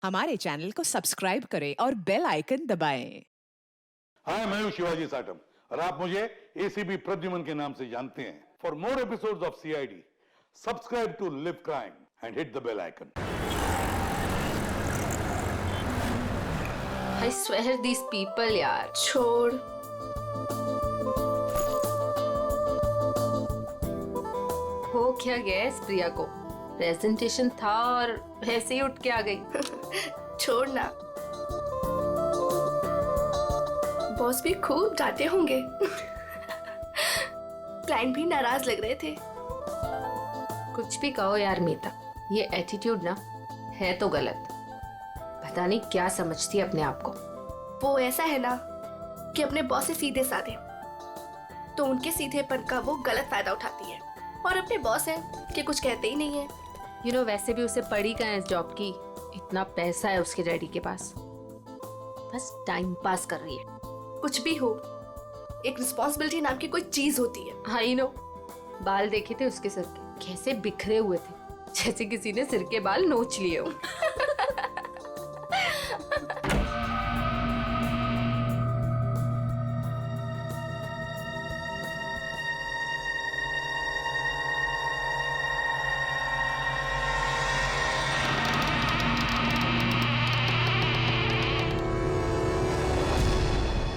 हमारे चैनल को सब्सक्राइब करें और बेल आइकन दबाएं। हाय, मैं हूं शिवाजी साटम और आप मुझे एसीपी प्रद्युमन के नाम से जानते हैं। For more episodes of CID, subscribe to Liv Crime and hit the bell icon. I swear these people यार। छोड़। हो क्या गया इस प्रिया को? प्रेजेंटेशन था और ऐसे ही उठ के आ गई। छोड़ ना। बॉस भी खूब डांटे होंगे। क्लाइंट भी नाराज लग रहे थे। कुछ भी कहो यार मीता, ये एटीट्यूड ना है तो गलत। पता नहीं क्या समझती है अपने आप को। वो ऐसा है ना कि अपने बॉस से सीधे साधे, तो उनके सीधेपन का वो गलत फायदा उठाती है। और अपने बॉस है कि कुछ कहते ही नहीं है। वैसे भी उसे पड़ी कहाँ है इस जॉब की। इतना पैसा है उसके डैडी के पास, बस टाइम पास कर रही है। कुछ भी हो, एक रिस्पॉन्सिबिलिटी नाम की कोई चीज होती है। हाँ नो, बाल देखे थे उसके सिर के, कैसे बिखरे हुए थे, जैसे किसी ने सिर के बाल नोच लिए हो।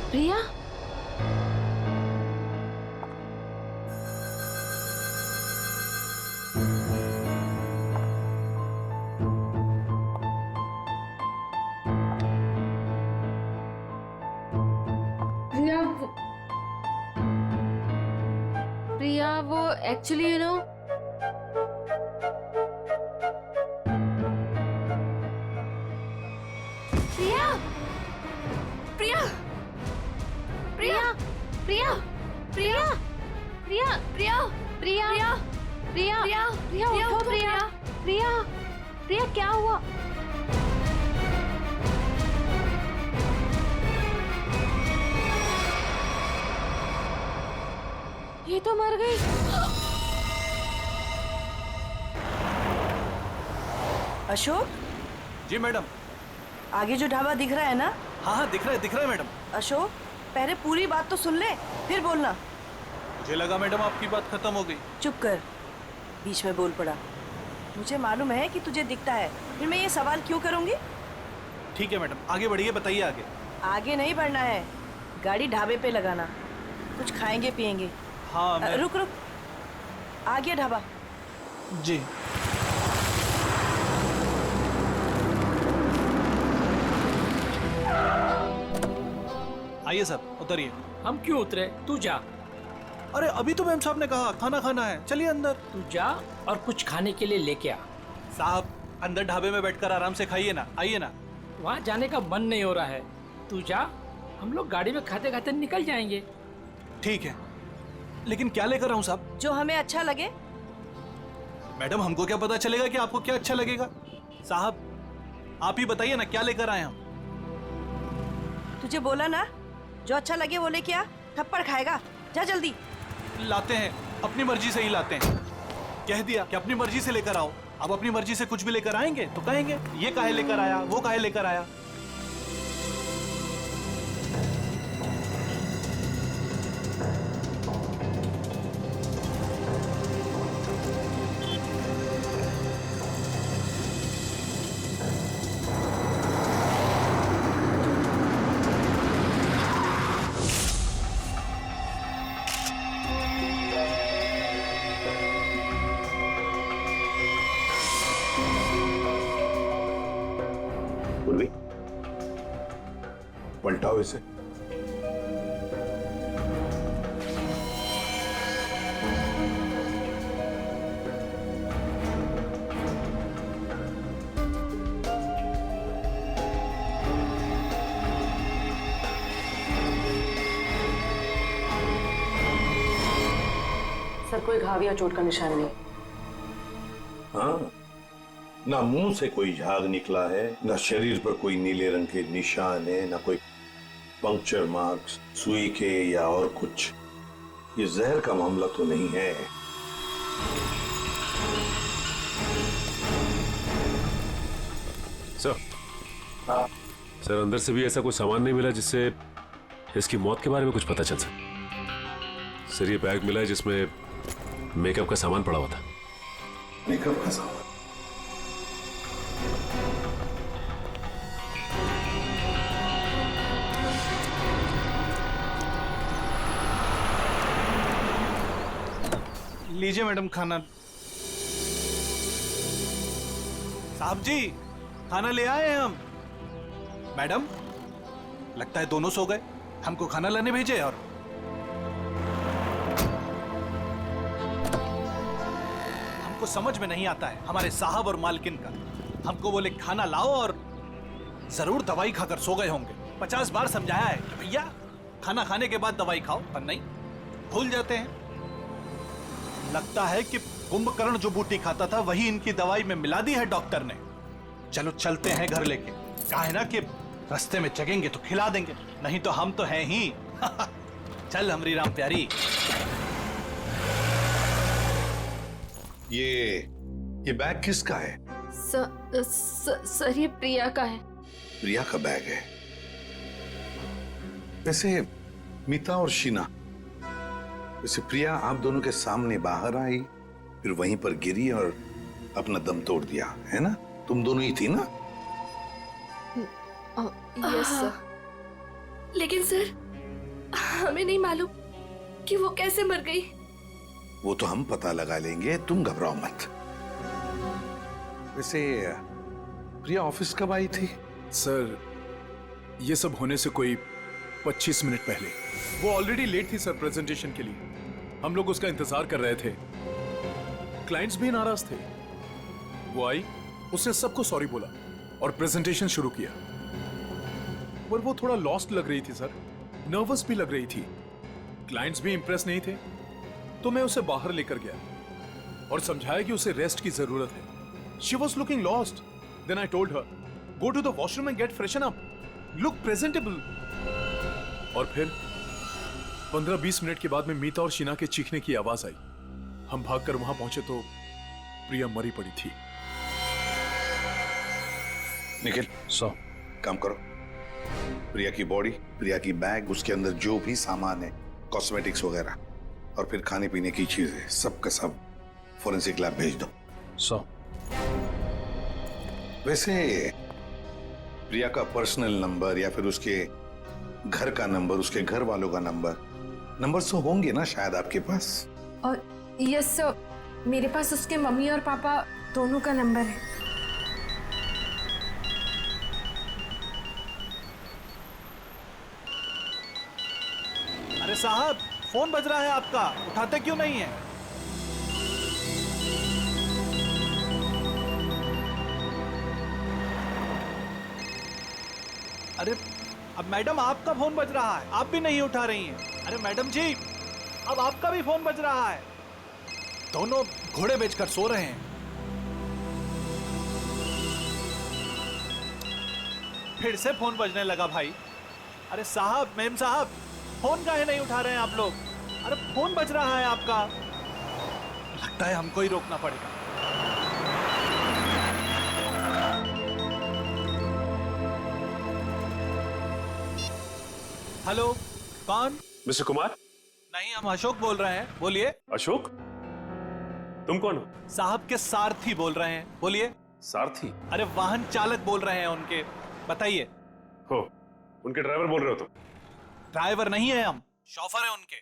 प्रिया, प्रिया वो एक्चुअली प्रिया, प्रिया, प्रिया, प्रिया, प्रिया, प्रिया, प्रिया, प्रिया, प्रिया, प्रिया, प्रिया, प्रिया, उठो प्रिया, प्रिया, प्रिया क्या हुआ? ये तो मर गई। अशोक, जी मैडम। आगे जो ढाबा दिख रहा है ना? हाँ हाँ दिख रहा है मैडम। अशोक, पहले पूरी बात तो सुन ले, फिर बोलना। मुझे लगा मैडम आपकी बात खत्म हो गई। चुप कर, बीच में बोल पड़ा। मुझे मालूम है कि तुझे दिखता है, फिर मैं ये सवाल क्यों करूंगी? ठीक है मैडम, आगे बढ़िए, बताइए आगे। आगे नहीं बढ़ना है, गाड़ी ढाबे पे लगाना, कुछ खाएंगे पिएंगे। हाँ मैं... रुक रुक, आ गया ढाबा। जी। आइए साहब, उतरिए। हम क्यों उतरे? तू जा। अरे अभी तो मैम साहब ने कहा खाना खाना है, चलिए अंदर। तू जा और कुछ खाने के लिए लेके आ। साहब अंदर ढाबे में बैठकर आराम से खाइए ना, आइए ना। वहाँ जाने का मन नहीं हो रहा है, तू जा। हम लोग गाड़ी में खाते खाते निकल जाएंगे। ठीक है, लेकिन क्या लेकर आऊं साहब? जो हमें अच्छा लगे। मैडम हमको क्या पता चलेगा कि आपको क्या अच्छा लगेगा? साहब आप ही बताइए ना, क्या लेकर आए हम? तुझे बोला ना, जो अच्छा लगे वो लेके आ, थप्पड़ खाएगा। जा जल्दी। लाते हैं, अपनी मर्जी से ही लाते हैं। कह दिया कि अपनी मर्जी से लेकर आओ। अब अपनी मर्जी से कुछ भी लेकर आएंगे तो कहेंगे ये काहे लेकर आया, वो काहे लेकर आया। पलटाओ इसे। सर, कोई घाव या चोट का निशान नहीं। हाँ, ना मुंह से कोई झाग निकला है, ना शरीर पर कोई नीले रंग के निशान है, ना कोई पंक्चर मार्क्स सुई के या और कुछ। ये जहर का मामला तो नहीं है। सर, सर अंदर से भी ऐसा कोई सामान नहीं मिला जिससे इसकी मौत के बारे में कुछ पता चल सके। सर ये बैग मिला है जिसमें मेकअप का सामान पड़ा हुआ था। मेकअप का सामान? लीजिए मैडम खाना। साहब जी खाना ले आए हैं हम। मैडम लगता है दोनों सो गए, हमको खाना लाने भेजे। और हमको समझ में नहीं आता है हमारे साहब और मालकिन का। हमको बोले खाना लाओ और जरूर दवाई खाकर सो गए होंगे। 50 बार समझाया है कि भैया खाना खाने के बाद दवाई खाओ, पर नहीं, भूल जाते हैं। लगता है कि कुंभकर्ण जो बूटी खाता था वही इनकी दवाई में मिला दी है डॉक्टर ने। चलो चलते हैं घर लेके। कहा है ना कि रास्ते में जगेंगे तो खिला देंगे, नहीं तो हम तो हैं ही। चल हमरी राम प्यारी। ये बैग किसका है? सर ये प्रिया का है। प्रिया का बैग है? वैसे मीता और शीना, वैसे प्रिया आप दोनों के सामने बाहर आई, फिर वहीं पर गिरी और अपना दम तोड़ दिया, है ना? तुम दोनों ही थी ना? Yes sir. लेकिन सर हमें नहीं मालूम कि वो कैसे मर गई। वो तो हम पता लगा लेंगे, तुम घबराओ मत। वैसे प्रिया ऑफिस कब आई थी? सर ये सब होने से कोई 25 मिनट पहले। वो ऑलरेडी लेट थी सर प्रेजेंटेशन के लिए। हम लोग उसका इंतजार कर रहे थे। क्लाइंट्स भी नाराज थे। वो आई, उसने सबको सॉरी बोला और प्रेजेंटेशन शुरू किया। पर वो थोड़ा लॉस्ट लग रही थी सर, नर्वस भी लग रही थी। क्लाइंट्स भी इंप्रेस नहीं थे, तो मैं उसे बाहर लेकर गया और समझाया कि उसे रेस्ट की जरूरत है। She was looking lost. Then I told her, go to the washroom and get freshen up. Look presentable. और फिर 15-20 मिनट के बाद में मीता और शीना के चीखने की आवाज आई। हम भागकर वहां पहुंचे तो प्रिया मरी पड़ी थी। निखिल, काम करो। प्रिया की बॉडी, प्रिया की बैग, उसके अंदर जो भी सामान है, कॉस्मेटिक्स वगैरह, और फिर खाने पीने की चीजें, सब का सब फोरेंसिक लैब भेज दो। वैसे प्रिया का पर्सनल नंबर या फिर उसके घर का नंबर, उसके घर वालों का नंबर तो होंगे ना शायद आपके पास? और यस सर, मेरे पास उसके मम्मी और पापा दोनों का नंबर है। अरे साहब फोन बज रहा है आपका, उठाते क्यों नहीं है? अरे अब मैडम आपका फोन बज रहा है, आप भी नहीं उठा रही हैं। अरे मैडम जी अब आपका भी फोन बज रहा है। दोनों घोड़े बेचकर सो रहे हैं। फिर से फोन बजने लगा भाई। अरे साहब, मेम साहब, फोन काहे नहीं उठा रहे हैं आप लोग? अरे फोन बज रहा है आपका। लगता है हमको ही रोकना पड़ेगा। हेलो, कौन? मिस्टर कुमार? नहीं, हम अशोक बोल रहे हैं, बोलिए। अशोक? तुम कौन हो? साहब के सारथी बोल रहे हैं, बोलिए। सारथी? अरे वाहन चालक बोल रहे हैं उनके, बताइए। हो, उनके ड्राइवर बोल रहे हो तुम? ड्राइवर नहीं है हम, शॉफर है उनके।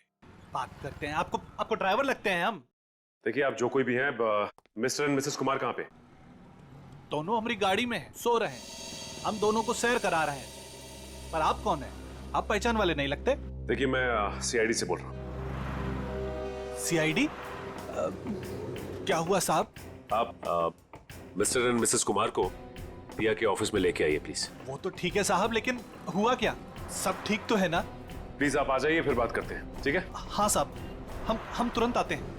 बात करते हैं, आपको ड्राइवर लगते हैं हम? देखिए आप जो कोई भी हैं, मिस्टर एंड मिसेस कुमार कहाँ पे? दोनों हमारी गाड़ी में हैं, सो रहे हैं। हम दोनों को सैर करा रहे हैं। पर आप कौन हैं? आप पहचान वाले नहीं लगते। देखिए मैं सीआईडी से बोल रहा हूँ। सीआईडी? क्या हुआ साहब? आप मिस्टर एंड मिसेस कुमार को प्रिया के ऑफिस में लेके आइए प्लीज। वो तो ठीक है साहब, लेकिन हुआ क्या? सब ठीक तो है ना? प्लीज आप आ जाइए, फिर बात करते हैं, ठीक है? हाँ साहब, हम तुरंत आते हैं।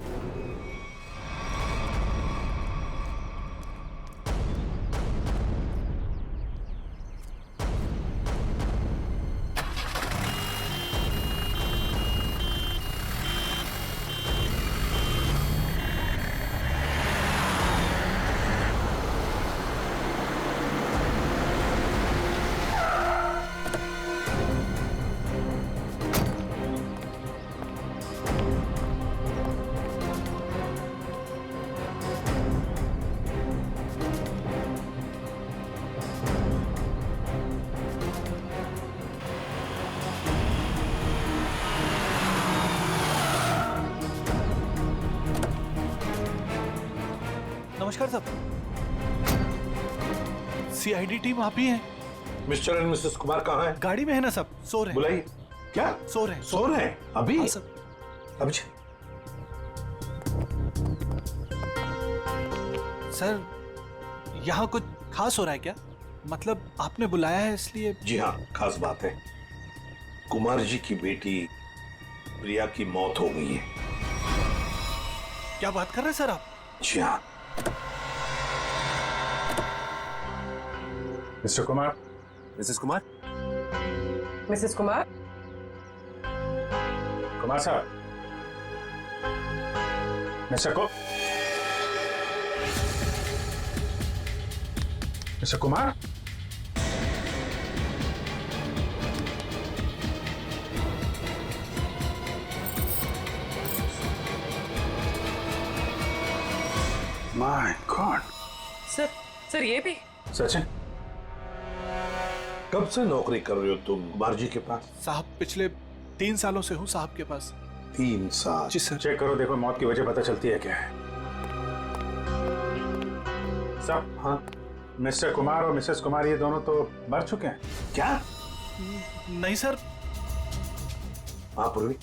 नमस्कार साहब। सीआईडी टीम आप ही हैं? मिस्टर एंड मिसेस कुमार कहाँ हैं? गाड़ी में है ना सब, सो रहे हैं। बुलाइए। क्या सो रहे हैं। सो रहे हैं अभी? हाँ सर। अभी सर यहाँ कुछ खास हो रहा है क्या? मतलब आपने बुलाया है इसलिए? जी हाँ, खास बात है। कुमार जी की बेटी प्रिया की मौत हो गई है। क्या बात कर रहे हैं सर आप? जी हाँ। Mr Kumar. Mrs Kumar. Mrs Kumar. Kumar साहब। Mr Kumar. My god. Sir ये भी? सचिन, कब से नौकरी कर रहे हो तुम कुमार जी के पास? साहब पिछले 3 सालों से हूँ साहब के पास। 3 साल? जी सर। चेक करो, देखो मौत की वजह पता चलती है क्या है। साहब, हाँ मिस्टर कुमार और मिसेस कुमार ये दोनों तो मर चुके हैं। क्या? नहीं सर। हाँ पूर्वी।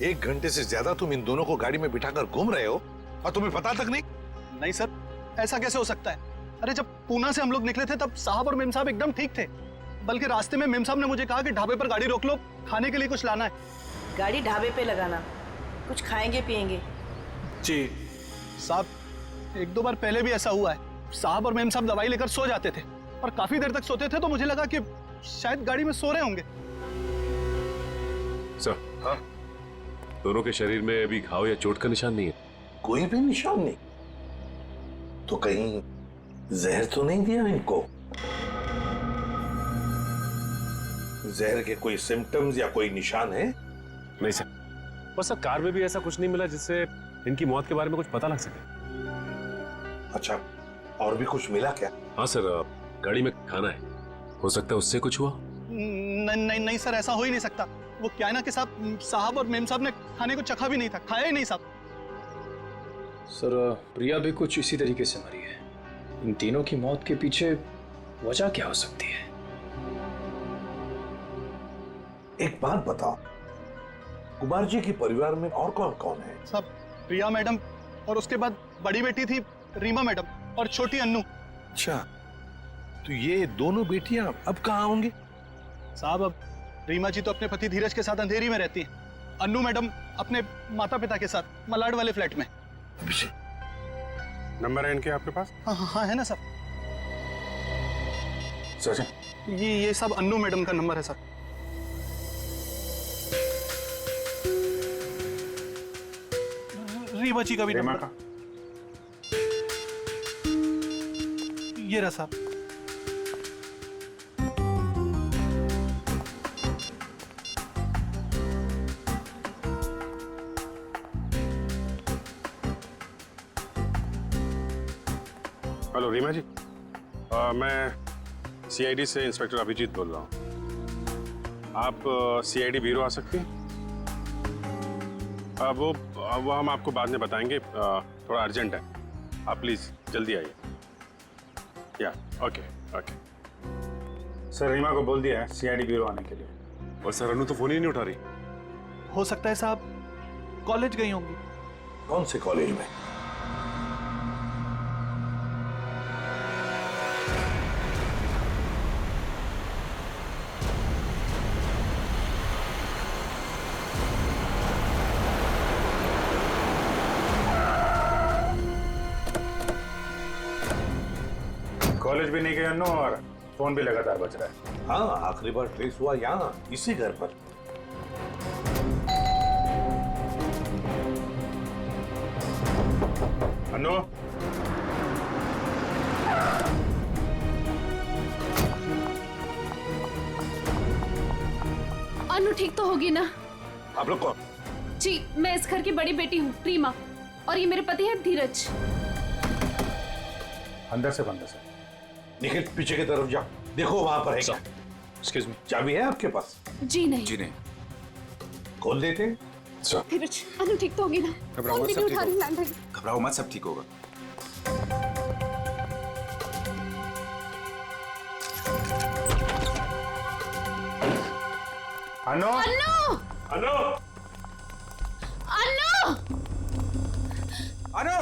एक घंटे से ज्यादा तुम इन दोनों को गाड़ी में बिठाकर घूम रहे हो और तुम्हें पता तक नहीं? नहीं सर, ऐसा कैसे हो सकता है? अरे जब पूना से हम लोग निकले थे तब साहब और मेम साहब एकदम ठीक थे। बल्कि रास्ते में मेम साहब ने मुझे कहा कि ढाबे पर गाड़ी रोक लो, खाने के लिए कुछ लाना है। गाड़ी ढाबे पे लगाना, कुछ खाएंगे पिएंगे। जी साहब, 1-2 बार पहले भी ऐसा हुआ है। साहब और मेम साहब दवाई लेकर सो जाते थे और काफी देर तक सोते थे, तो मुझे लगा कि शायद गाड़ी में सो रहे होंगे। सर, हाँ? दोनों के शरीर में अभी घाव या चोट का निशान नहीं है। कोई भी निशान नहीं? तो कहीं जहर तो नहीं दिया इनको? जहर के कोई सिम्टम्स या कोई निशान है? नहीं सर, बस सर कार में भी ऐसा कुछ नहीं मिला जिससे इनकी मौत के बारे में कुछ पता लग सके। अच्छा, और भी कुछ मिला क्या? हाँ सर, गाड़ी में खाना है, हो सकता है उससे कुछ हुआ। नहीं सर, ऐसा हो ही नहीं सकता। वो क्या है ना कि साहब और मेम साहब ने खाने को चखा भी नहीं था, खाया ही नहीं साहब। सर प्रिया भी कुछ इसी तरीके से मरी है। इन तीनों की मौत के पीछे वजह क्या हो सकती है? एक बात बताओ, कुमार जी के परिवार में और कौन कौन है? सब प्रिया मैडम और उसके बाद बड़ी बेटी थी रीमा मैडम और छोटी अन्नू। अच्छा, तो ये दोनों बेटियां अब कहाँ होंगी? साहब अब रीमा जी तो अपने पति धीरज के साथ अंधेरी में रहती है। अन्नू मैडम अपने माता पिता के साथ मलाड वाले फ्लैट में। नंबर है इनके आपके पास? हाँ है ना सर। सचिन, ये सब अन्नू मैडम का नंबर है सर। रीमा जी का भी नंबर का। ये रहा साहब। हेलो रीमा जी, मैं सीआईडी से इंस्पेक्टर अभिजीत बोल रहा हूँ। आप सीआईडी ब्यूरो आ सकती हैं? वो हम आपको बाद में बताएंगे, थोड़ा अर्जेंट है। आप प्लीज़ जल्दी आइए। या ओके ओके। सर रीमा को बोल दिया है सीआईडी ब्यूरो आने के लिए। और सर अनु तो फोन ही नहीं उठा रही। हो सकता है साहब कॉलेज गई होंगी। कौन से कॉलेज में? कॉलेज भी नहीं गए अन्नू और फोन भी लगातार बज रहा है। हाँ, आखिरी बार ट्रेस हुआ यहाँ, इसी घर पर। अन्नू, अनु ठीक तो होगी ना? आप लोग कौन? जी मैं इस घर की बड़ी बेटी हूँ रीमा। और ये मेरे पति हैं धीरज। अंदर से बंद है सर। निखिल पीछे की तरफ जाओ, देखो वहां पर है क्या। Excuse me. चाबी है आपके पास? जी नहीं। जी नहीं खोल देते हैं। धीरज, अनु ठीक तो होगी ना? घबराओ मत, फोन भी सब नहीं ठीक उठा रही होगा। लैंडलाइन। घबराओ मत, सब ठीक होगा। अनु! अनु! अनु! अनु! अनु!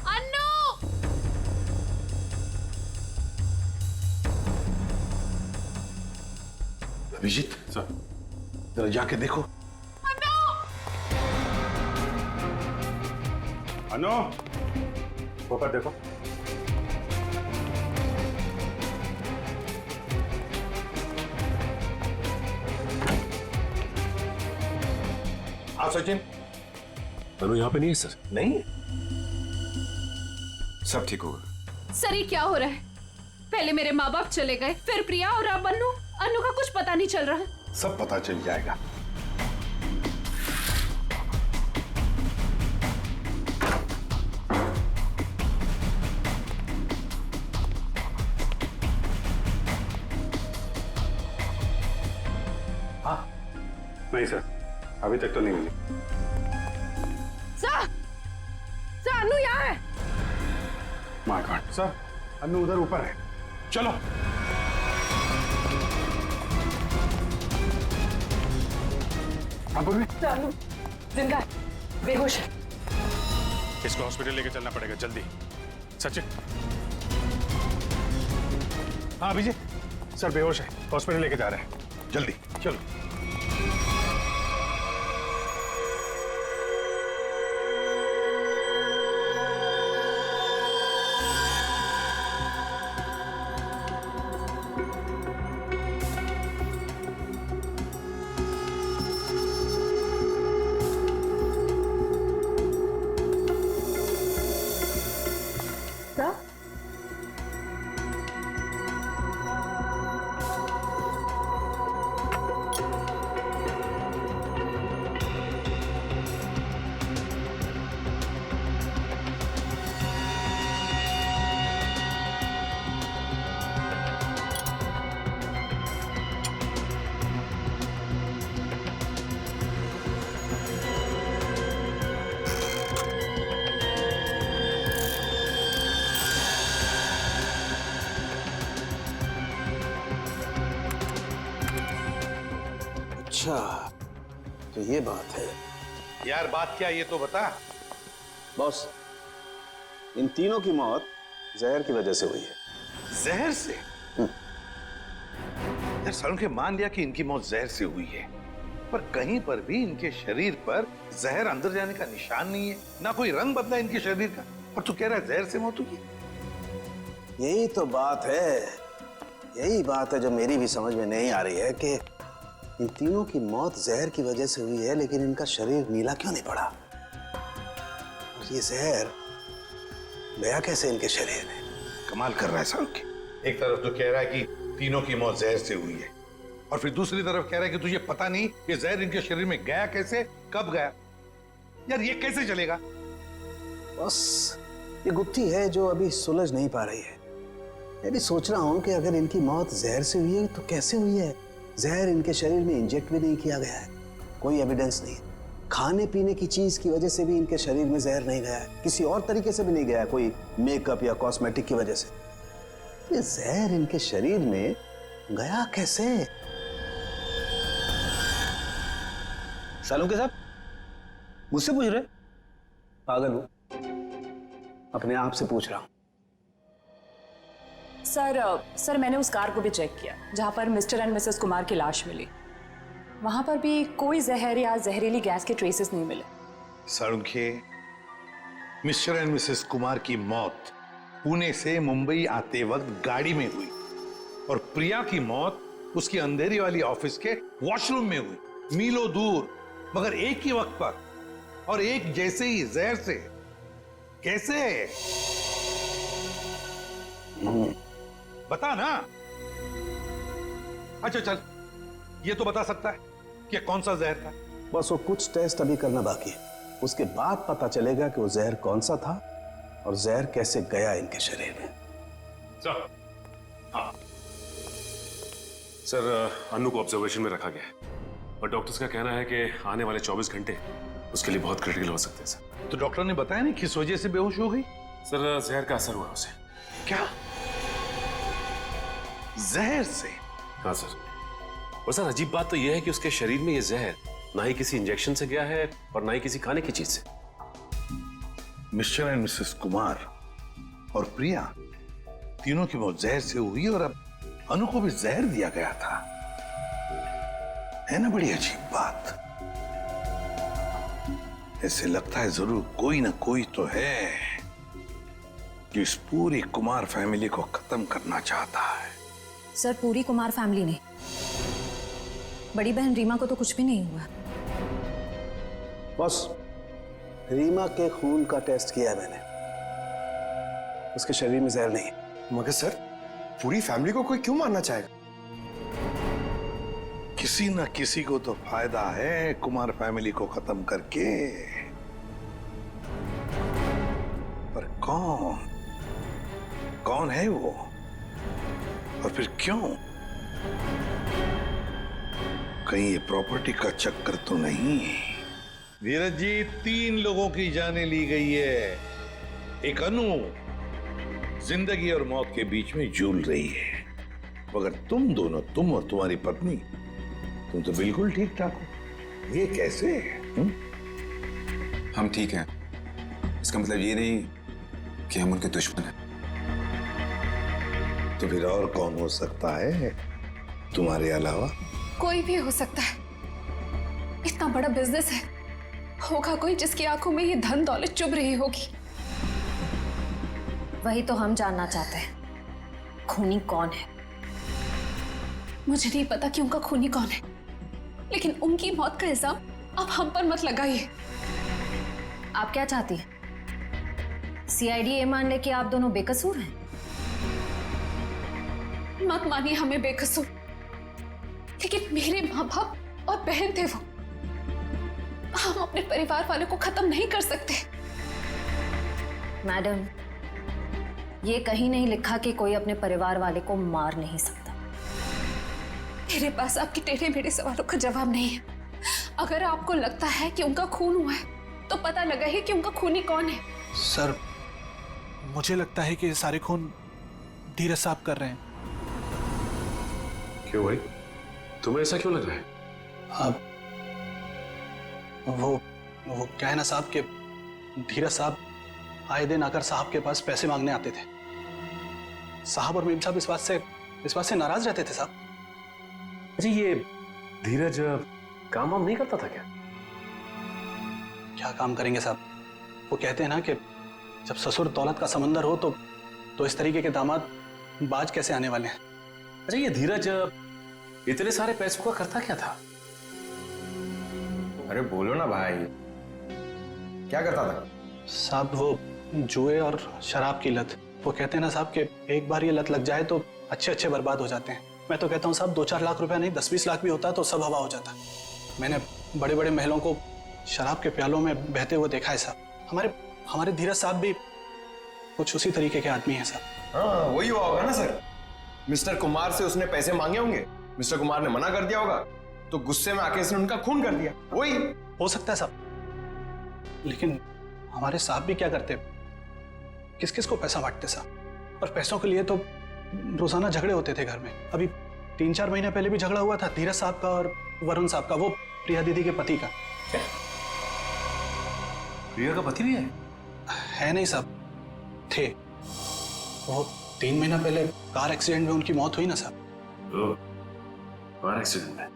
अनु! अभिजीत सर, जरा जाके देखो। अनु! ऊपर देखो। हाँ सचिन। अनु यहाँ पे नहीं है सर। नहीं, सब ठीक होगा। सर ये क्या हो रहा है? पहले मेरे माँ बाप चले गए, फिर प्रिया और अब अनु। अनु का कुछ पता नहीं चल रहा। सब पता चल जाएगा। हाँ? नहीं सर, अभी तक तो नहीं मिली। सर! सर अनु यहाँ है। माय गॉड सर, अनु उधर ऊपर है। चलो। हाँ पूर्वी, अनु जिंदा है, बेहोश है। इसको हॉस्पिटल लेके चलना पड़ेगा जल्दी। सचिन। हाँ अभिजीत, सर बेहोश है, हॉस्पिटल लेके जा रहे हैं। जल्दी चलो। अच्छा, तो ये बात है। यार बात क्या, ये तो बता। बॉस, इन तीनों की मौत जहर की वजह से हुई है। जहर से? यार सालों के मान लिया कि इनकी मौत जहर से हुई है, पर कहीं पर भी इनके शरीर पर जहर अंदर जाने का निशान नहीं है, ना कोई रंग बदला इनके शरीर का, और तू कह रहा है जहर से मौत हुई है। यही तो बात है, यही बात है जो मेरी भी समझ में नहीं आ रही है कि इन तीनों की मौत जहर की वजह से हुई है, लेकिन इनका शरीर नीला क्यों नहीं पड़ा? और ये जहर गया कैसे इनके शरीर में? कमाल कर रहा है साहब के। एक तरफ तो कह रहा है कि तीनों की मौत जहर से हुई है, और फिर दूसरी तरफ कह रहा है कि तुझे पता नहीं ये जहर इनके शरीर में गया कैसे, कब गया। यार ये कैसे चलेगा? बस ये गुत्थी है जो अभी सुलझ नहीं पा रही है। मैं भी सोच रहा हूं कि अगर इनकी मौत जहर से हुई है तो कैसे हुई है? जहर इनके शरीर में इंजेक्ट भी नहीं किया गया है, कोई एविडेंस नहीं। खाने पीने की चीज की वजह से भी इनके शरीर में जहर नहीं गया है, किसी और तरीके से भी नहीं गया है, कोई मेकअप या कॉस्मेटिक की वजह से। ये जहर इनके शरीर में गया कैसे? सालुंके साहब मुझसे पूछ रहे? पागल हूं, अपने आप से पूछ रहा हूं। सर मैंने उस कार को भी चेक किया जहां पर मिस्टर एंड मिसेस कुमार की लाश मिली। वहां पर भी कोई जहर या जहरीली गैस के ट्रेसेस नहीं मिले। Salunkhe, mister and Mrs Kumar की मौत पुणे से मुंबई आते वक्त गाड़ी में हुई, और प्रिया की मौत उसकी अंधेरी वाली ऑफिस के वॉशरूम में हुई, मीलों दूर, मगर एक ही वक्त पर और एक जैसे ही जहर से। कैसे? बता ना। अच्छा चल, ये तो बता सकता है कि कौन सा जहर था। बस वो कुछ टेस्ट अभी करना बाकी है, उसके बाद पता चलेगा कि वो जहर कौन सा था और जहर कैसे गया इनके शरीर में। सर, हाँ सर, अनु को ऑब्जर्वेशन में रखा गया है और डॉक्टर्स का कहना है कि आने वाले 24 घंटे उसके लिए बहुत क्रिटिकल हो सकते हैं सर। तो डॉक्टर ने बताया नहीं किस वजह से बेहोश हो गई? सर, जहर का असर हुआ उसे। क्या? जहर से? हाँ सर। और सर अजीब बात तो यह है कि उसके शरीर में यह जहर ना ही किसी इंजेक्शन से गया है और ना ही किसी खाने की चीज से। मिस्टर एंड मिसेस कुमार और प्रिया तीनों की मौत जहर से हुई और अब अनु को भी जहर दिया गया था। है ना बड़ी अजीब बात। ऐसे लगता है जरूर कोई ना कोई तो है जो इस पूरी कुमार फैमिली को खत्म करना चाहता है। सर, पूरी कुमार फैमिली नहीं, बड़ी बहन रीमा को तो कुछ भी नहीं हुआ। बस रीमा के खून का टेस्ट किया मैंने, उसके शरीर में जहर नहीं है। मगर सर, पूरी फैमिली को कोई क्यों मारना चाहेगा? किसी न किसी को तो फायदा है कुमार फैमिली को खत्म करके, पर कौन है वो और फिर क्यों? कहीं ये प्रॉपर्टी का चक्कर तो नहीं? धीरज जी, 3 लोगों की जानें ली गई है। एक अनु जिंदगी और मौत के बीच में झूल रही है, मगर तुम दोनों, तुम और तुम्हारी पत्नी, तुम तो बिल्कुल ठीक ठाक हो। ये कैसे? हम ठीक हैं, इसका मतलब ये नहीं कि हम उनके दुश्मन हैं। तो फिर और कौन हो सकता है तुम्हारे अलावा? कोई भी हो सकता है। इतना बड़ा बिजनेस है, होगा कोई जिसकी आंखों में ये धन दौलत चुभ रही होगी। वही तो हम जानना चाहते हैं, खूनी कौन है? मुझे नहीं पता कि उनका खूनी कौन है, लेकिन उनकी मौत का इल्जाम अब हम पर मत लगाइए। आप क्या चाहती हैं? सीआईडी ये मान ले कि आप दोनों बेकसूर हैं? मत मानिए हमें बेकसूर, लेकिन मेरे माँ बाप और बहन थे वो। हम अपने परिवार वालों को खत्म नहीं कर सकते। मैडम, ये कहीं नहीं लिखा कि कोई अपने परिवार वाले को मार नहीं सकता। मेरे पास आपके टेढ़े मेढ़े सवालों का जवाब नहीं है। अगर आपको लगता है कि उनका खून हुआ है, तो पता लगा है कि उनका खूनी कौन है। सर, मुझे लगता है कि ये सारे खून धीरज साहब कर रहे हैं। क्यों भाई, तुम्हें ऐसा क्यों लग रहा है? आप वो क्या है ना साहब के धीरज साहब आए दिन आकर साहब के पास पैसे मांगने आते थे। साहब और मीम साहब इस बात से नाराज रहते थे साहब। अच्छा, ये धीरज काम वाम नहीं करता था क्या? क्या काम करेंगे साहब? वो कहते हैं ना कि जब ससुर दौलत का समंदर हो तो इस तरीके के दामाद बाज कैसे आने वाले हैं। अच्छा, ये धीरज इतने सारे पैसों का करता क्या था? अरे बोलो ना भाई, क्या करता था? साहब वो जुए और शराब की लत। वो कहते हैं ना साहब कि एक बार ये लत लग जाए तो अच्छे बर्बाद हो जाते हैं। मैं तो कहता हूँ साहब 2-4 लाख रुपया नहीं, 10-20 लाख भी होता तो सब हवा हो जाता। मैंने बड़े बड़े महलों को शराब के प्यालों में बहते हुए देखा है साहब। हमारे धीरज साहब भी कुछ उसी तरीके के आदमी हैं साहब। हाँ, वही हुआ होगा ना सर। मिस्टर कुमार से उसने पैसे मांगे होंगे, मिस्टर कुमार ने मना कर दिया होगा, तो गुस्से में आके इसने उनका खून कर दिया। वही हो सकता है साहब, लेकिन हमारे साहब भी क्या करते, किस किस को पैसा बांटते साहब। और पैसों के लिए तो रोजाना झगड़े होते थे घर में। अभी 3-4 महीने पहले भी झगड़ा हुआ था धीरज साहब का और वरुण साहब का, वो प्रिया दीदी के पति का। प्रिया का पति भी है नहीं साहब, थे। वो 3 महीना पहले कार एक्सीडेंट में उनकी मौत हुई ना साहब। कार एक्सीडेंट में?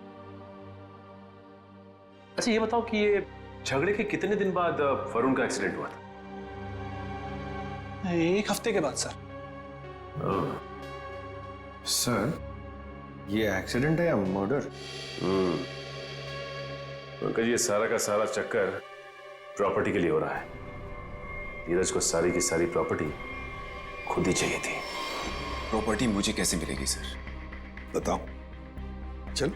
अच्छा, ये बताओ कि ये झगड़े के कितने दिन बाद वरुण का एक्सीडेंट हुआ था? 1 हफ्ते के बाद सर। सर, ये एक्सीडेंट है या मर्डर? पंकज, ये सारा का सारा चक्कर प्रॉपर्टी के लिए हो रहा है। धीरज को सारी की सारी प्रॉपर्टी खुद ही चाहिए थी। प्रॉपर्टी मुझे कैसे मिलेगी सर? बताओ, चल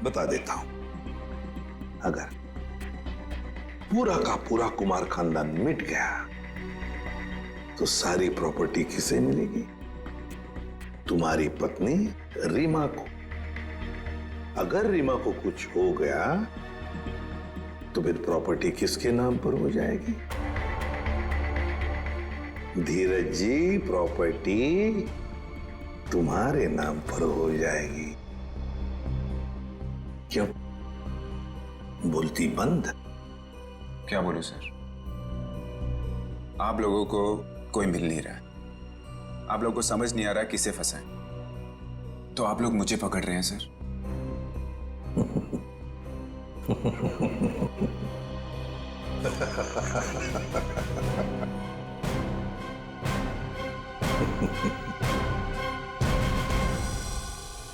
बता देता हूं। अगर पूरा का पूरा कुमार खानदान मिट गया तो सारी प्रॉपर्टी किसे मिलेगी? तुम्हारी पत्नी रीमा को। अगर रीमा को कुछ हो गया तो फिर प्रॉपर्टी किसके नाम पर हो जाएगी? धीरज जी, प्रॉपर्टी तुम्हारे नाम पर हो जाएगी। क्यों बोलती बंद? क्या बोलूं सर? आप लोगों को कोई मिल नहीं रहा है, आप लोगों को समझ नहीं आ रहा है किसे फंसा है, तो आप लोग मुझे पकड़ रहे हैं सर।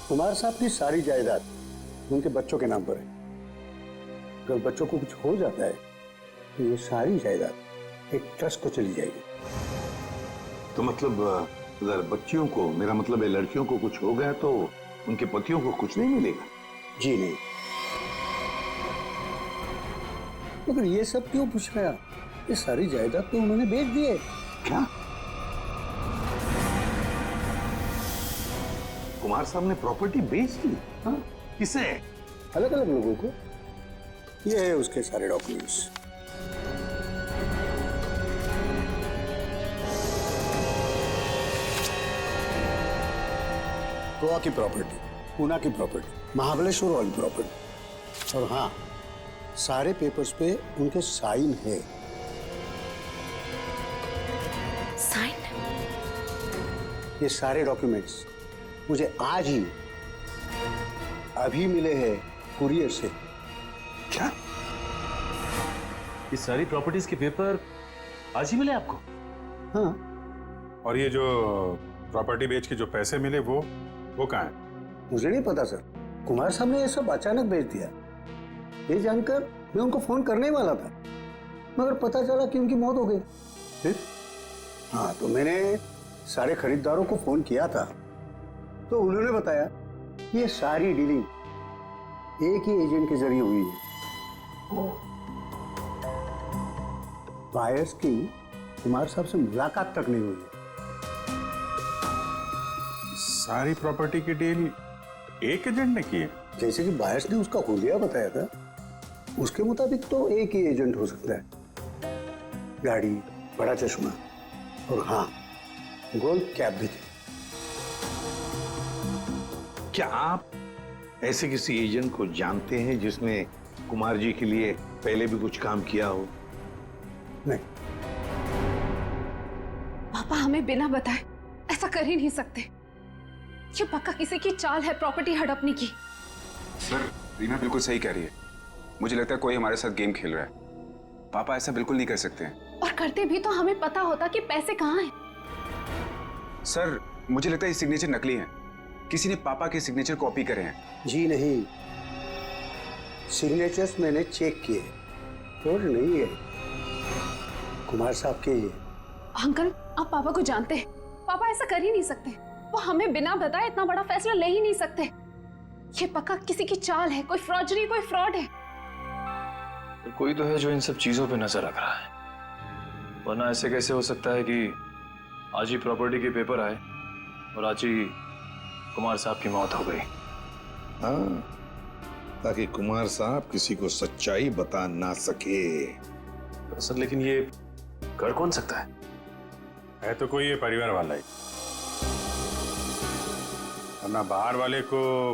कुमार साहब की सारी जायदाद उनके बच्चों के नाम पर है। अगर बच्चों को कुछ हो जाता है तो ये सारी जायदाद एक ट्रस्ट को चली जाएगी। तो मतलब अगर बच्चियों को, मेरा मतलब है लड़कियों को कुछ हो गया तो उनके पतियों को कुछ नहीं मिलेगा? जी नहीं। मगर ये सब क्यों पूछ रहे हैं? ये सारी जायदाद तो उन्होंने बेच दी है। क्या? कुमार साहब ने प्रॉपर्टी बेच दी? हाँ। किसे? अलग अलग लोगों को। ये है उसके सारे डॉक्यूमेंट्स। गोवा की प्रॉपर्टी, पूना की प्रॉपर्टी, महाबलेश्वर वाली प्रॉपर्टी, और हाँ, सारे पेपर्स पे उनके साइन है। साइन? ये सारे डॉक्यूमेंट्स मुझे आज ही अभी मिले हैं कुरियर से। क्या? ये सारी प्रॉपर्टीज के पेपर आज ही मिले आपको? हाँ। और ये जो प्रॉपर्टी बेच के जो पैसे मिले वो कहाँ है? मुझे नहीं पता सर, कुमार साहब ने ये सब अचानक भेज दिया। ये जानकर मैं उनको फोन करने वाला था, मगर पता चला कि उनकी मौत हो गई। फिर? हाँ, तो मैंने सारे खरीदारों को फोन किया था, तो उन्होंने बताया ये सारी डीलिंग एक ही एजेंट के जरिए हुई है। बायर्स की कुमार साहब से मुलाकात तक नहीं हुई है। सारी प्रॉपर्टी की डील एक एजेंट ने की है? जैसे कि बायर्स ने उसका हुलिया बताया था, उसके मुताबिक तो एक ही एजेंट हो सकता है। गाड़ी, बड़ा चश्मा और हाँ, गोल्ड कैप भी थी। क्या आप ऐसे किसी एजेंट को जानते हैं जिसने कुमार जी के लिए पहले भी कुछ काम किया हो? नहीं। पापा हमें बिना बताए ऐसा कर ही नहीं सकते। ये पक्का किसी की चाल है प्रॉपर्टी हड़पने की। सर, रीना बिल्कुल सही कह रही है। मुझे लगता है कोई हमारे साथ गेम खेल रहा है। पापा ऐसा बिल्कुल नहीं कर सकते हैं। और करते भी तो हमें पता होता कि पैसे कहाँ हैं। सर, मुझे लगता है ये सिग्नेचर नकली है। किसी ने पापा के सिग्नेचर कॉपी करे हैं। जी नहीं, सिग्नेचर्स मैंने चेक किए, और नहीं है कुमार साहब के। ये अंकल, आप पापा को जानते हैं। पापा ऐसा कर ही नहीं सकते। वो हमें बिना बताए इतना बड़ा फैसला ले ही नहीं सकते। ये पक्का किसी की चाल है, कोई फ्रॉडरी, कोई फ्रॉड है। तो कोई तो है जो इन सब चीजों पे नजर रख रहा है, वरना ऐसे कैसे हो सकता है कि आज ही प्रॉपर्टी के पेपर आए और आज ही कुमार साहब की मौत हो गई। हाँ, ताकि कुमार साहब किसी को सच्चाई बता ना सके। सर, लेकिन ये कर कौन सकता है तो कोई ये परिवार वाला ही, वरना बाहर वाले को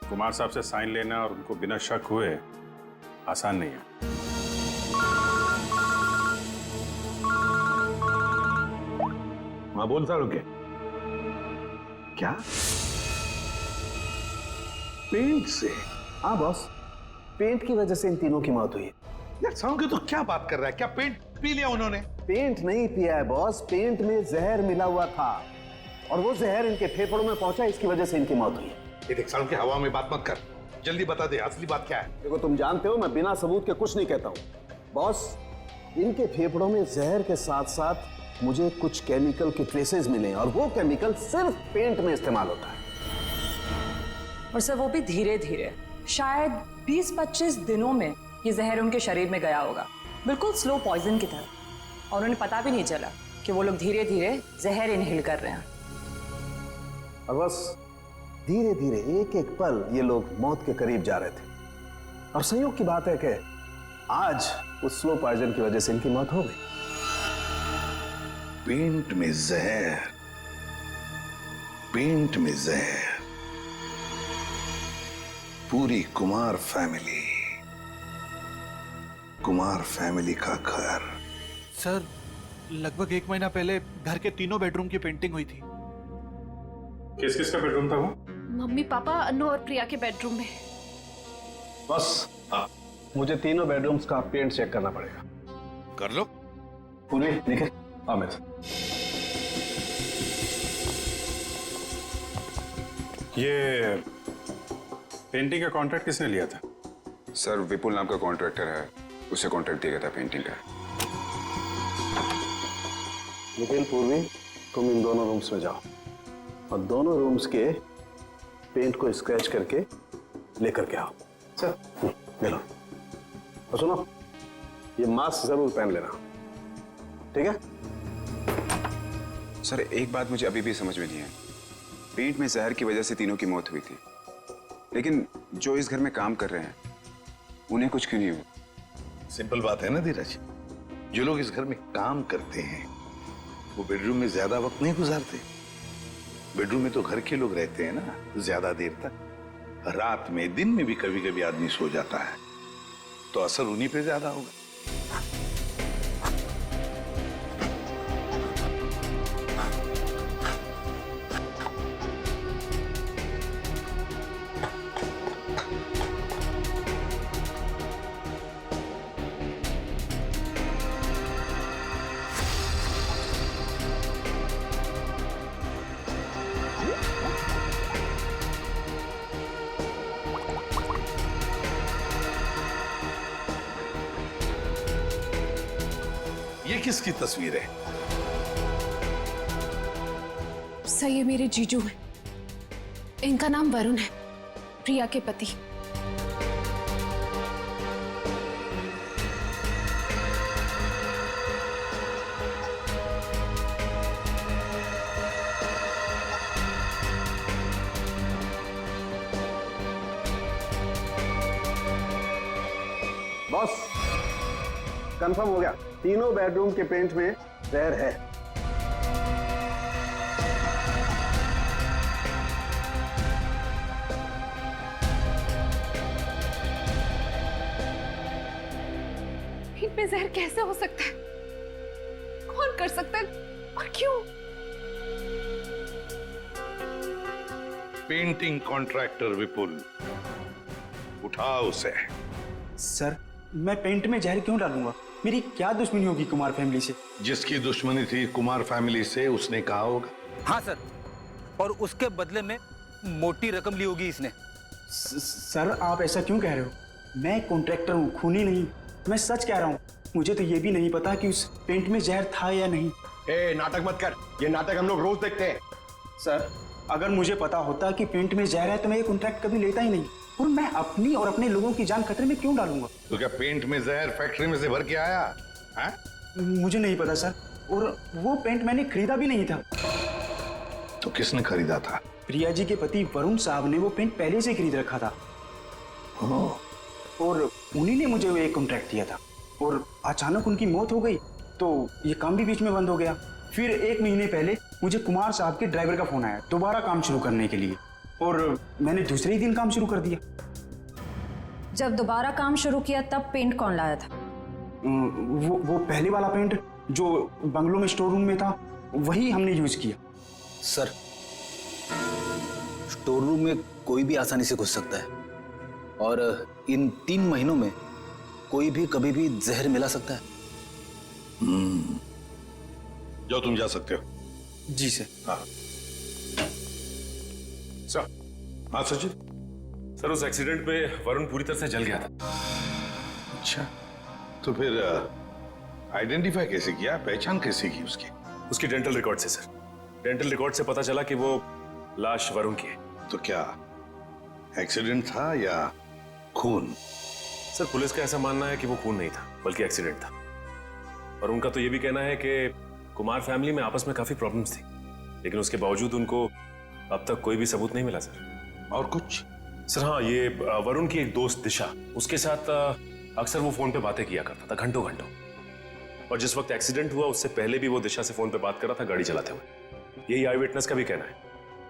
कुमार साहब से साइन लेना और उनको बिना शक हुए आसान नहीं है। हाँ, बोलता रुके। क्या? पेंट से? हाँ बॉस, पेंट की वजह से इन तीनों की मौत हुई है। यार साउंड तो क्या बात कर रहा है? क्या पेंट पी लिया उन्होंने? पेंट नहीं पिया है बॉस, पेंट में जहर मिला हुआ था और वो जहर इनके फेफड़ों में पहुंचा, इसकी वजह से इनकी मौत हुई है। ये देख साउंड की हवा में बात मत कर, जल्दी बता दे असली बात क्या है। देखो, तुम जानते हो मैं बिना सबूत के कुछ नहीं कहता हूँ। बॉस, इनके फेफड़ों में जहर के साथ साथ मुझे कुछ केमिकल के ट्रेसेस मिले और वो केमिकल सिर्फ पेंट में इस्तेमाल होता है। और सर, वो भी धीरे धीरे, शायद 20-25 दिनों में ये जहर उनके शरीर में गया होगा। बिल्कुल स्लो पॉइजन की तरह, और उन्हें पता भी नहीं चला कि वो लोग धीरे धीरे जहर इनहेल कर रहे हैं। और बस धीरे धीरे एक एक पल ये लोग मौत के करीब जा रहे थे। और संयोग की बात है कि आज उस स्लो पॉइजन की वजह से इनकी मौत हो गई। पेंट में जहर, पेंट में जहर, पूरी कुमार फैमिली का घर। सर, लगभग 1 महीना पहले घर के 3 बेडरूम की पेंटिंग हुई थी। किस किस का बेडरूम था वो? मम्मी पापा अनु और प्रिया के बेडरूम में। बस मुझे तीनों बेडरूम्स का पेंट चेक करना पड़ेगा। कर लो। पूरी निकल अमित, ये पेंटिंग का कॉन्ट्रैक्ट किसने लिया था? सर, विपुल नाम का कॉन्ट्रैक्टर है, उसे कॉन्ट्रैक्ट दिया गया था पेंटिंग का। निखिल, पूर्वी, तुम इन दोनों रूम्स में जाओ और दोनों रूम्स के पेंट को स्क्रैच करके लेकर के आओ। सर, ले लो। और सुनो, ये मास्क जरूर पहन लेना, ठीक है? सर, एक बात मुझे अभी भी समझ में नहीं है। पेंट में जहर की वजह से तीनों की मौत हुई थी, लेकिन जो इस घर में काम कर रहे हैं उन्हें कुछ क्यों नहीं हुआ? सिंपल बात है ना धीरज, जो लोग इस घर में काम करते हैं वो बेडरूम में ज्यादा वक्त नहीं गुजारते। बेडरूम में तो घर के लोग रहते हैं ना ज्यादा देर तक। रात में, दिन में भी कभी कभी आदमी सो जाता है, तो असर उन्हीं पे ज्यादा होगा। ये किसकी तस्वीर है? सही है, मेरे जीजू हैं। इनका नाम वरुण है, प्रिया के पति। बॉस, कंफर्म हो गया, तीनों बेडरूम के पेंट में जहर है। पेंट में जहर कैसे हो सकता है? कौन कर सकता है और क्यों? पेंटिंग कॉन्ट्रैक्टर विपुल, उठाओ उसे। सर, मैं पेंट में जहर क्यों डालूंगा? मेरी क्या दुश्मनी होगी कुमार फैमिली से? जिसकी दुश्मनी थी कुमार फैमिली से उसने कहा होगा। हाँ सर, और उसके बदले में मोटी रकम ली होगी इसने। सर, आप ऐसा क्यों कह रहे हो? मैं कॉन्ट्रैक्टर हूँ, खूनी नहीं। मैं सच कह रहा हूँ। मुझे तो ये भी नहीं पता कि उस पेंट में जहर था या नहीं। नाटक मत कर, ये नाटक हम लोग रोज देखते हैं। सर, अगर मुझे पता होता कि पेंट में जहर है तो मैं ये कॉन्ट्रैक्ट कभी लेता ही नहीं, और मैं अपनी और अपने लोगों की जान खतरे में क्यों डालूंगा? तो क्या पेंट में जहर फैक्ट्री में से भर के आया है? मुझे नहीं पता सर, और वो पेंट मैंने खरीदा भी नहीं था। तो किसने खरीदा था? प्रिया जी के पति वरुण साहब ने वो पेंट पहले से खरीद रखा था, और उन्हीं ने मुझे वो एक कॉन्ट्रैक्ट दिया था। और अचानक उनकी मौत हो गई तो ये काम भी बीच में बंद हो गया। फिर 1 महीने पहले मुझे कुमार साहब के ड्राइवर का फोन आया दोबारा काम शुरू करने के लिए, और मैंने दूसरे ही दिन काम शुरू कर दिया। जब दोबारा काम शुरू किया तब पेंट कौन लाया था? वो पहले वाला पेंट जो बंगलों में स्टोर रूम में था, वही हमने यूज किया। सर, स्टोर रूम में कोई भी आसानी से घुस सकता है, और इन 3 महीनों में कोई भी कभी भी जहर मिला सकता है। जाओ, तुम जा सकते हो। जी सर। हाँ सर। हाँ सचिन। सर, उस एक्सीडेंट में वरुण पूरी तरह से जल गया था। अच्छा, तो फिर आइडेंटिफाई कैसे किया, पहचान कैसे की उसकी? उसकी डेंटल रिकॉर्ड से सर। डेंटल रिकॉर्ड से पता चला कि वो लाश वरुण की है। तो क्या एक्सीडेंट था या खून? सर, पुलिस का ऐसा मानना है कि वो खून नहीं था। बल्कि एक्सीडेंट था। और उनका तो ये भी कहना है कि कुमार फैमिली में आपस में काफी प्रॉब्लम्स थी, लेकिन उसके बावजूद उनको अब तक कोई भी सबूत नहीं मिला सर। और कुछ? सर हाँ, ये वरुण की एक दोस्त दिशा, उसके साथ अक्सर वो फोन पे बातें किया करता था घंटों घंटों। और जिस वक्त एक्सीडेंट हुआ उससे पहले भी वो दिशा से फोन पे बात कर रहा था गाड़ी चलाते हुए। यही आई विटनेस का भी कहना है।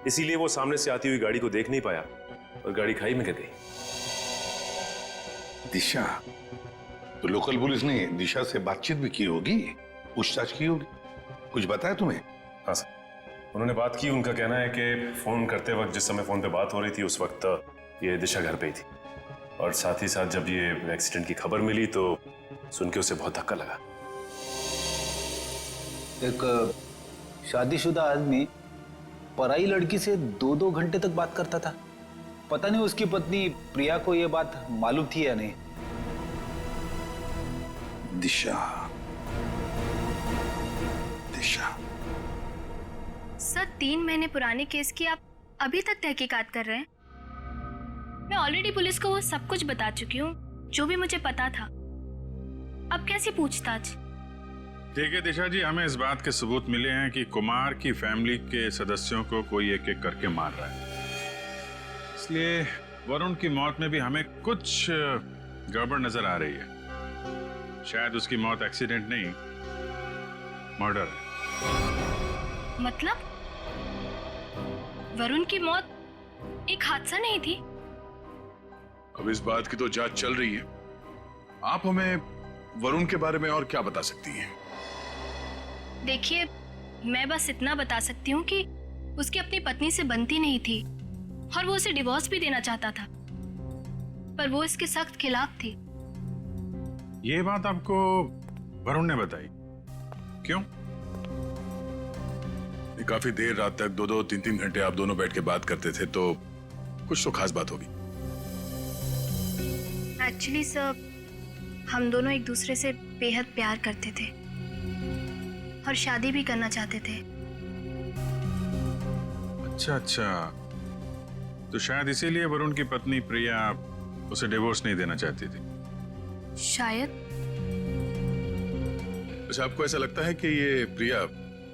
इसीलिए वो सामने से आती हुई गाड़ी को देख नहीं पाया और गाड़ी खाई में गिर गई। दिशा, तो लोकल पुलिस ने दिशा से बातचीत भी की होगी, पूछताछ की होगी, कुछ बताया तुम्हें? हाँ सर, उन्होंने बात की। उनका कहना है कि फोन करते वक्त जिस समय फोन पे बात हो रही थी उस वक्त ये दिशा घर पे ही थी, और साथ ही साथ जब ये एक्सीडेंट की खबर मिली तो सुन के उसे बहुत धक्का लगा। एक शादीशुदा आदमी पराई लड़की से 2-2 घंटे तक बात करता था। पता नहीं उसकी पत्नी प्रिया को यह बात मालूम थी या नहीं। दिशा, दिशा। सर 3 महीने पुराने केस की आप अभी तक तहकीकात कर रहे हैं? मैं ऑलरेडी पुलिस को वो सब कुछ बता चुकी हूँ जो भी मुझे पता था। अब कैसी पूछताछ? ठीक है दिशा जी, हमें इस बात के सबूत मिले हैं कि कुमार की फैमिली के सदस्यों को कोई एक एक करके मार रहा है। इसलिए वरुण की मौत में भी हमें कुछ गड़बड़ नजर आ रही है। शायद उसकी मौत एक्सीडेंट नहीं, मर्डर है। मतलब वरुण की मौत एक हादसा नहीं थी? अब इस बात की तो जांच चल रही है। आप हमें वरुण के बारे में और क्या बता सकती हैं? देखिए, मैं बस इतना बता सकती हूँ कि उसकी अपनी पत्नी से बनती नहीं थी और वो उसे डिवोर्स भी देना चाहता था, पर वो इसके सख्त खिलाफ थी। ये बात आपको वरुण ने बताई? क्यों? काफी देर रात तक 2-2, 3-3 घंटे आप दोनों बैठ के बात करते थे, तो कुछ तो खास बात होगी। एक्चुअली सर, हम दोनों एक दूसरे से बेहद प्यार करते थे और शादी भी करना चाहते थे। अच्छा, तो शायद इसीलिए वरुण की पत्नी प्रिया उसे डिवोर्स नहीं देना चाहती थी। शायद। अच्छा, आपको ऐसा लगता है कि ये प्रिया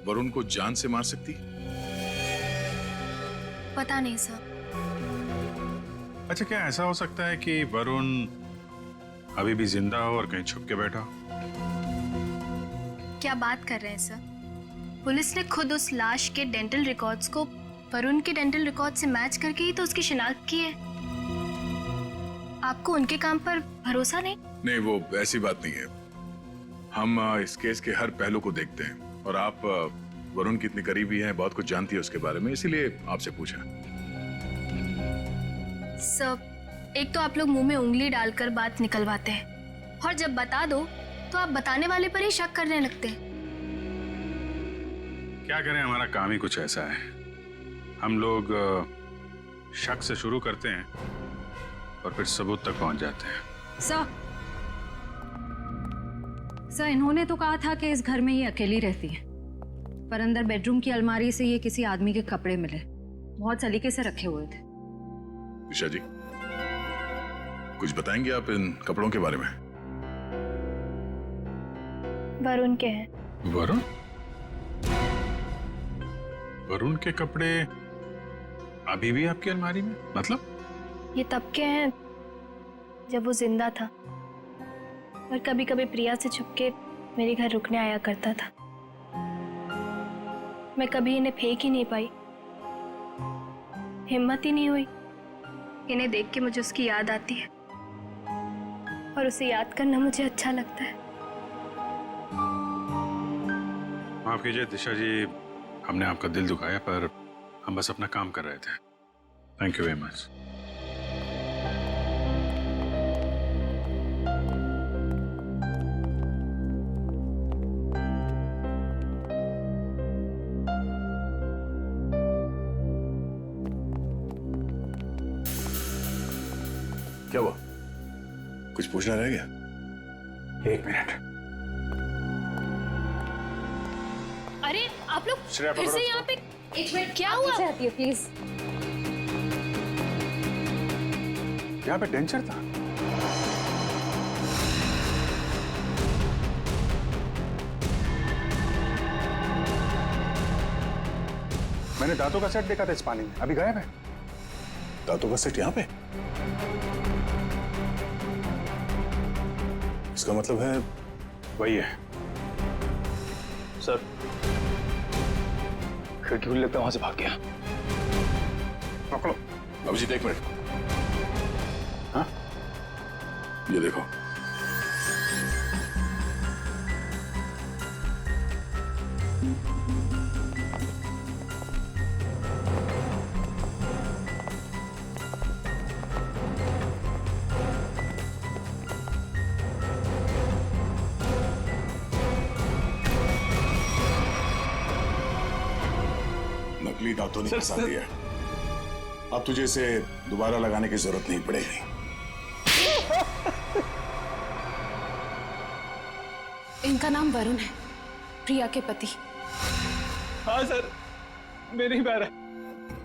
वरुण को जान से मार सकती? पता नहीं सर। अच्छा, क्या ऐसा हो सकता है कि वरुण अभी भी जिंदा हो और कहीं छुप के बैठा हो? क्या बात कर रहे हैं सर? पुलिस ने खुद उस लाश के डेंटल रिकॉर्ड्स को वरुण के डेंटल रिकॉर्ड से मैच करके ही तो उसकी शिनाख्त की है। आपको उनके काम पर भरोसा नहीं? नहीं, वो ऐसी बात नहीं है। हम इस केस के हर पहलू को देखते हैं, और आप वरुण की इतनी करीबी हैं, बहुत कुछ जानती है उसके बारे में, इसीलिए आपसे पूछा। सर, एक तो आप लोग मुंह में उंगली डालकर बात निकलवाते हैं, और जब बता दो तो आप बताने वाले पर ही शक करने लगते हैं। क्या करें, हमारा काम ही कुछ ऐसा है। हम लोग शक से शुरू करते हैं और फिर सबूत तक पहुंच जाते हैं। सर, इन्होंने तो कहा था कि इस घर में ये अकेली रहती है, पर अंदर बेडरूम की अलमारी से ये किसी आदमी के कपड़े मिले, बहुत सलीके से रखे हुए थे। दिशा जी, कुछ बताएंगे आप इन कपड़ों के बारे में? वरुण के हैं। वरुण के कपड़े अभी भी आपकी अलमारी में? मतलब? ये तब के हैं जब वो जिंदा था और कभी कभी प्रिया से छुपके मेरे घर रुकने आया करता था। मैं कभी इन्हें फेंक ही नहीं पाई, हिम्मत ही नहीं हुई। इन्हें देख के मुझे उसकी याद आती है और उसे याद करना मुझे अच्छा लगता है। माफ कीजिए दिशा जी, हमने आपका दिल दुखाया, पर हम बस अपना काम कर रहे थे। Thank you very much. क्या हुआ? कुछ पूछना रह गया? 1 मिनट। अरे आप लोग श्रेया, फिर से यहाँ पे? एक मिनट, क्या हुआ? प्लीज। यहाँ पे डेंचर था? मैंने दांतों का सेट देखा था इस पानी में, अभी गायब है। दांतों का सेट यहाँ पे? इसका मतलब है वही है। सर, खिड़की खुली लगता है, वहां से भाग गया। पकड़ो अभिजीत, एक मिनट। हाँ, ये देखो। नकली दांतों ने फंसा दिया। अब तुझे इसे दोबारा लगाने की जरूरत नहीं पड़ेगी। इनका नाम वरुण है, प्रिया के पति। हाँ सर, मैं नहीं मारा।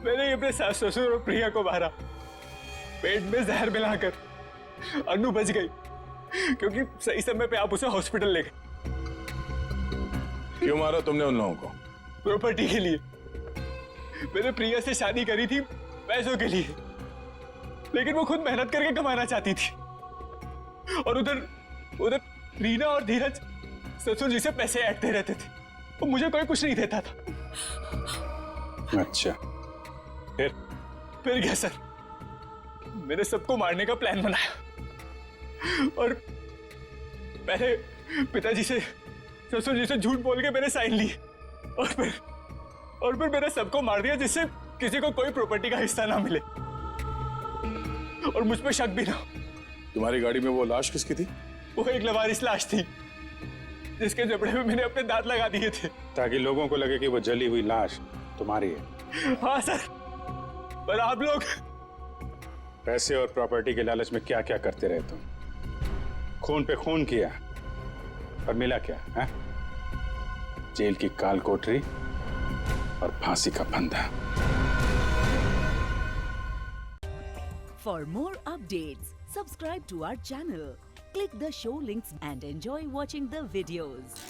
मैंने अपने सास ससुर और प्रिया को मारा, पेट में जहर मिलाकर। अनु बच गई क्योंकि सही समय पे आप उसे हॉस्पिटल ले गए। क्यों मारा तुमने उन लोगों को? प्रॉपर्टी के लिए। मैंने प्रिया से शादी करी थी पैसों के लिए, लेकिन वो खुद मेहनत करके कमाना चाहती थी। और उधर रीना और धीरज ससुर जी से पैसे ऐंठते रहते थे। वो मुझे कोई कुछ नहीं देता था। अच्छा, फिर क्या सर, मैंने सबको मारने का प्लान बनाया और पहले पिताजी से ससुर जी से झूठ बोल के मैंने साइन लिए और फिर मैंने सबको मार दिया, जिससे किसी को कोई प्रॉपर्टी का हिस्सा ना मिले और मुझ पे शक भी ना। तुम्हारी गाड़ी में वो लाश किसकी थी? वो एक लवारिस लाश थी जिसके जबड़े में मैंने अपने दांत लगा दिए थे, ताकि लोगों को लगे कि वो जली हुई लाश तुम्हारी है। हाँ सर, पर आप लोग पैसे और प्रॉपर्टी के लालच में क्या क्या करते रहे तुम। खून पे खून किया और मिला क्या है? जेल की काल कोठरी और फांसी का फंदा। For more updates, subscribe to our channel, click the show links and enjoy watching the videos.